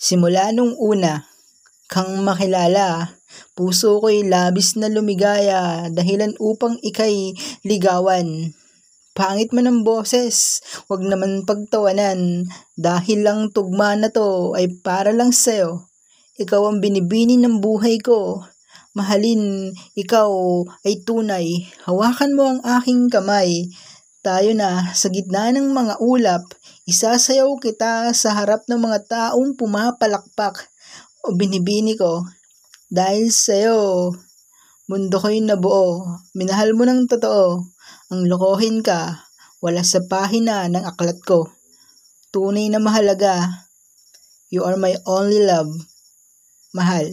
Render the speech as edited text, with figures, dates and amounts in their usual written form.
Simula nung una kang makilala, puso ko'y labis na lumigaya dahilan upang ika'y ligawan. Pangit man ang boses, wag naman pagtawanan, dahil lang tugma na to ay para lang sa'yo. Ikaw ang binibini ng buhay ko, mahalin, ikaw ay tunay, hawakan mo ang aking kamay. Tayo na sa gitna ng mga ulap, isasayaw kita sa harap ng mga taong pumapalakpak. O binibini ko, dahil sa'yo, mundo ko'y nabuo. Minahal mo ng totoo, ang lokohin ka, wala sa pahina ng aklat ko. Tunay na mahalaga, you are my only love, mahal.